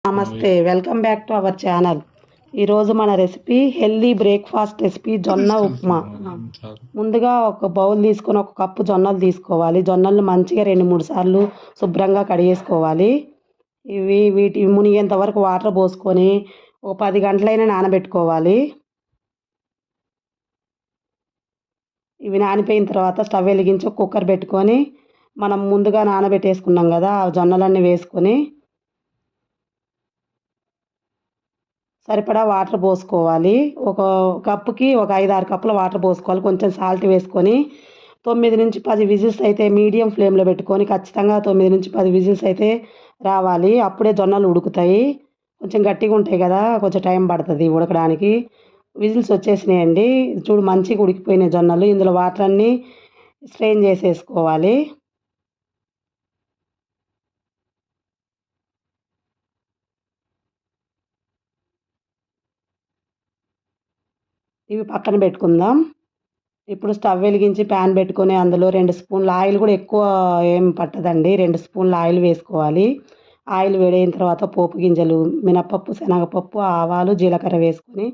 నమస్తే, welcome back to our channel. ఈరోజు మన రెసిపీ హెల్దీ బ్రేక్ఫాస్ట్ రెసిపీ జొన్న ఉప్మా. ముందుగా ఒక బౌల్ తీసుకొని ఒక కప్పు జొన్నలు తీసుకోవాలి. జొన్నలను మంచిగా 2-3 సార్లు శుభ్రంగా కడిగేసుకోవాలి. వీటి మునిగేంత వరకు వాటర్ పోసుకొని ఒక 10 గంటలైనా నానబెట్టుకోవాలి. ఇవి నానిపోయిన తర్వాత స్టవ్ వెలిగించి ఒక కుక్కర్ పెట్టుకొని మనం ముందుగా నానబెట్టేసుకున్నాం కదా, ఆ జొన్నలన్నీ వేసుకొని సరిపడా వాటర్ పోసుకోవాలి. ఒక కప్పుకి ఒక 5-6 కప్పుల వాటర్ పోసుకోవాలి. కొంచెం సాల్ట్ వేసుకొని 9-10 విజిల్స్ అయితే మీడియం ఫ్లేమ్లో పెట్టుకొని ఖచ్చితంగా 9-10 విజిల్స్ అయితే రావాలి. అప్పుడే జొన్నలు ఉడుకుతాయి. కొంచెం గట్టిగా ఉంటాయి కదా, కొంచెం టైం పడుతుంది ఉడకడానికి. విజిల్స్ వచ్చేసినాయండి. చూడు, మంచిగా ఉడికిపోయినాయి జొన్నలు. ఇందులో వాటర్ అన్నీ స్ట్రెయిన్ చేసేసుకోవాలి. ఇవి పక్కన పెట్టుకుందాం. ఇప్పుడు స్టవ్ వెలిగించి ప్యాన్ పెట్టుకొని అందులో 2 స్పూన్ల ఆయిల్, కూడా ఎక్కువ ఏం పట్టదండి, 2 స్పూన్ల ఆయిల్ వేసుకోవాలి. ఆయిల్ వేడైన తర్వాత పోపు గింజలు, మినపప్పు, శనగపప్పు, ఆవాలు, జీలకర్ర వేసుకొని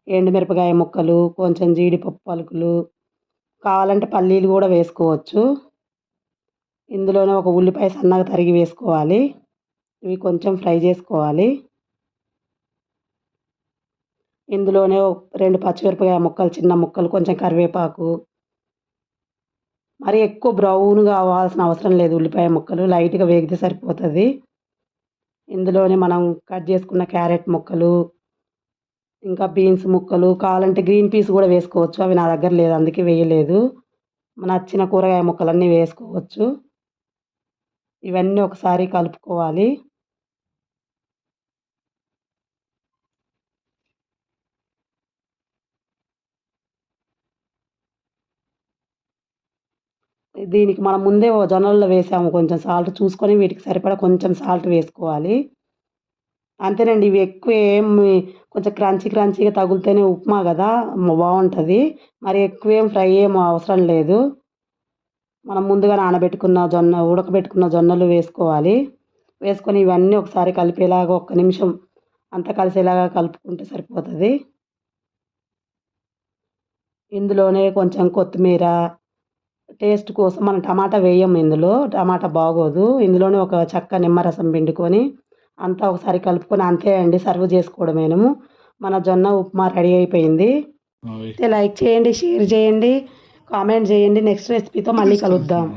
ఎండుమిరపకాయ ముక్కలు, కొంచెం జీడిపప్పు పలుకులు, కావాలంటే పల్లీలు కూడా వేసుకోవచ్చు. ఇందులోనే ఒక ఉల్లిపాయ సన్నగా తరిగి వేసుకోవాలి. ఇవి కొంచెం ఫ్రై చేసుకోవాలి. ఇందులోనే 2 పచ్చిమిరపకాయ ముక్కలు, చిన్న ముక్కలు, కొంచెం కరివేపాకు. మరి ఎక్కువ బ్రౌన్గా అవ్వాల్సిన అవసరం లేదు. ఉల్లిపాయ ముక్కలు లైట్గా వేగితే సరిపోతుంది. ఇందులోనే మనం కట్ చేసుకున్న క్యారెట్ ముక్కలు, ఇంకా బీన్స్ ముక్కలు, కావాలంటే గ్రీన్ పీస్ కూడా వేసుకోవచ్చు. అవి నా దగ్గర లేదు, అందుకే వేయలేదు. నచ్చిన కూరగాయ ముక్కలన్నీ వేసుకోవచ్చు. ఇవన్నీ ఒకసారి కలుపుకోవాలి. దీనికి మనం ముందే జొన్నల్లో వేసాము, కొంచెం సాల్ట్ చూసుకొని వీటికి సరిపడా కొంచెం సాల్ట్ వేసుకోవాలి. అంతేనండి. ఇవి ఎక్కువ ఏమి కొంచెం క్రంచీగా తగులుతేనే ఉప్మా కదా బాగుంటుంది. మరి ఎక్కువేం ఫ్రై ఏం అవసరం లేదు. మనం ముందుగా ఉడకబెట్టుకున్న జొన్నలు వేసుకోవాలి. వేసుకొని ఇవన్నీ ఒకసారి కలిపేలాగా 1 నిమిషం అంతా కలిసేలాగా కలుపుకుంటే సరిపోతుంది. ఇందులోనే కొంచెం కొత్తిమీర, టేస్ట్ కోసం మనం టమాటా వేయం, ఇందులో టమాటా బాగోదు. ఇందులోనే ఒక చెక్క నిమ్మరసం పిండుకొని అంతా ఒకసారి కలుపుకొని అంతే అండి, సర్వ్ చేసుకోవడమేను. మన జొన్న ఉప్మా రెడీ అయిపోయింది. లైక్ చేయండి, షేర్ చేయండి, కామెంట్ చేయండి. నెక్స్ట్ రెసిపీతో మళ్ళీ కలుద్దాం.